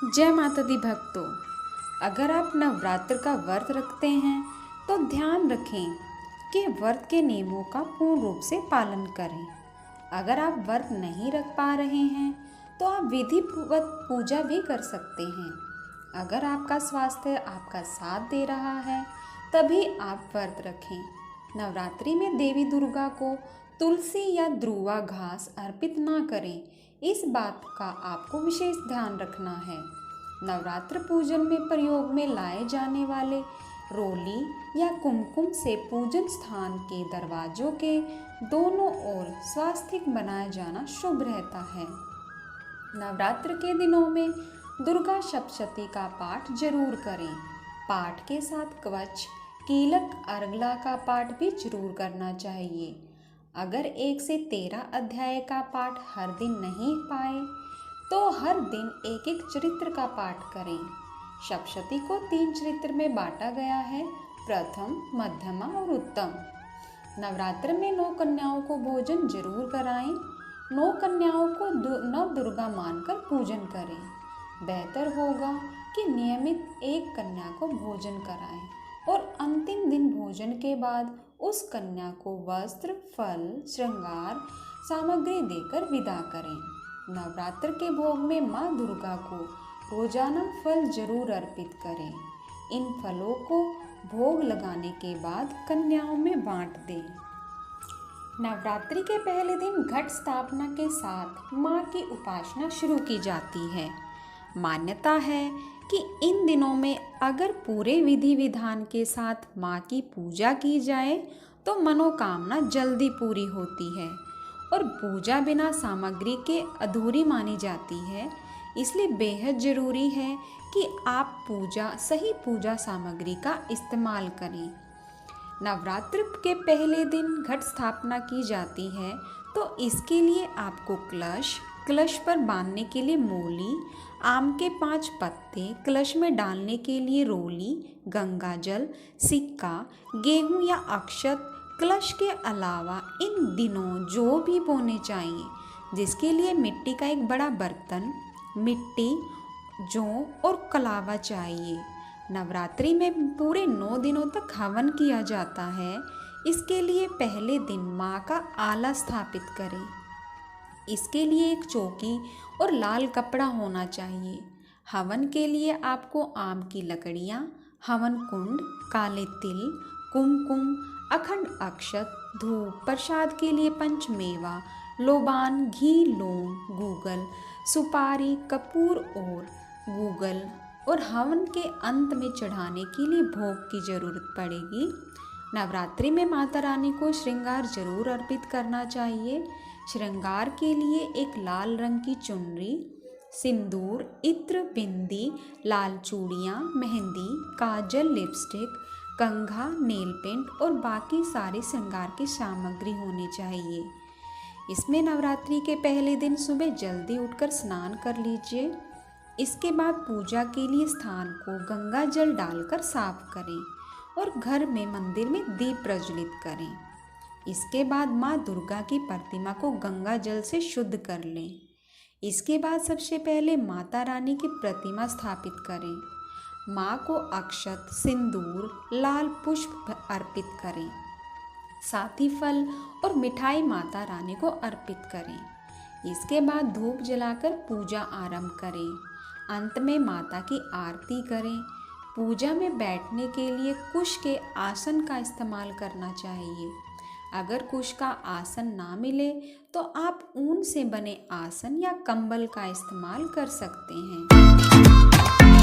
जय माता दी भक्तों। अगर आप नवरात्र का व्रत रखते हैं तो ध्यान रखें कि व्रत के नियमों का पूर्ण रूप से पालन करें। अगर आप व्रत नहीं रख पा रहे हैं तो आप विधिवत पूजा भी कर सकते हैं। अगर आपका स्वास्थ्य आपका साथ दे रहा है तभी आप व्रत रखें। नवरात्रि में देवी दुर्गा को तुलसी या ध्रुवा घास अर्पित ना करें, इस बात का आपको विशेष ध्यान रखना है। नवरात्र पूजन में प्रयोग में लाए जाने वाले रोली या कुमकुम से पूजन स्थान के दरवाजों के दोनों ओर स्वास्तिक बनाया जाना शुभ रहता है। नवरात्र के दिनों में दुर्गा सप्तशती का पाठ जरूर करें। पाठ के साथ कवच, कीलक, अर्गला का पाठ भी जरूर करना चाहिए। अगर 1 से 13 अध्याय का पाठ हर दिन नहीं पाए तो हर दिन एक एक चरित्र का पाठ करें। सप्तशती को 3 चरित्र में बांटा गया है, प्रथम, मध्यमा और उत्तम। नवरात्र में 9 कन्याओं को भोजन जरूर कराएं। 9 कन्याओं को नव दुर्गा मानकर पूजन करें। बेहतर होगा कि नियमित एक कन्या को भोजन कराएं और अंतिम दिन भोजन के बाद उस कन्या को वस्त्र, फल, श्रृंगार सामग्री देकर विदा करें। नवरात्र के भोग में माँ दुर्गा को रोजाना फल जरूर अर्पित करें। इन फलों को भोग लगाने के बाद कन्याओं में बांट दें। नवरात्रि के पहले दिन घट स्थापना के साथ माँ की उपासना शुरू की जाती है। मान्यता है कि इन दिनों में अगर पूरे विधि विधान के साथ माँ की पूजा की जाए तो मनोकामना जल्दी पूरी होती है और पूजा बिना सामग्री के अधूरी मानी जाती है। इसलिए बेहद ज़रूरी है कि आप सही पूजा सामग्री का इस्तेमाल करें। नवरात्र के पहले दिन घट स्थापना की जाती है तो इसके लिए आपको कलश पर बांधने के लिए मूली, आम के 5 पत्ते, कलश में डालने के लिए रोली, गंगाजल, सिक्का, गेहूं या अक्षत, कलश के अलावा इन दिनों जौ भी बोने चाहिए, जिसके लिए मिट्टी का एक बड़ा बर्तन, मिट्टी, जौ और कलावा चाहिए। नवरात्रि में पूरे 9 दिनों तक हवन किया जाता है। इसके लिए पहले दिन माँ का आला स्थापित करें। इसके लिए एक चौकी और लाल कपड़ा होना चाहिए। हवन के लिए आपको आम की लकड़ियाँ, हवन कुंड, काले तिल, कुमकुम, अखंड अक्षत, धूप, प्रसाद के लिए पंचमेवा, लोबान, घी, लौंग, गूगल, सुपारी, कपूर और गूगल और हवन के अंत में चढ़ाने के लिए भोग की जरूरत पड़ेगी। नवरात्रि में माता रानी को श्रृंगार जरूर अर्पित करना चाहिए। श्रृंगार के लिए एक लाल रंग की चुनरी, सिंदूर, इत्र, बिंदी, लाल चूड़ियाँ, मेहंदी, काजल, लिपस्टिक, कंघा, नेल पेंट और बाकी सारी श्रृंगार की सामग्री होनी चाहिए। इसमें नवरात्रि के पहले दिन सुबह जल्दी उठकर स्नान कर लीजिए। इसके बाद पूजा के लिए स्थान को गंगा जल डालकर साफ करें और घर में मंदिर में दीप प्रज्वलित करें। इसके बाद माँ दुर्गा की प्रतिमा को गंगा जल से शुद्ध कर लें। इसके बाद सबसे पहले माता रानी की प्रतिमा स्थापित करें। माँ को अक्षत, सिंदूर, लाल पुष्प अर्पित करें। साथ ही फल और मिठाई माता रानी को अर्पित करें। इसके बाद धूप जलाकर पूजा आरंभ करें। अंत में माता की आरती करें। पूजा में बैठने के लिए कुश के आसन का इस्तेमाल करना चाहिए। अगर कुश का आसन ना मिले तो आप ऊन से बने आसन या कंबल का इस्तेमाल कर सकते हैं।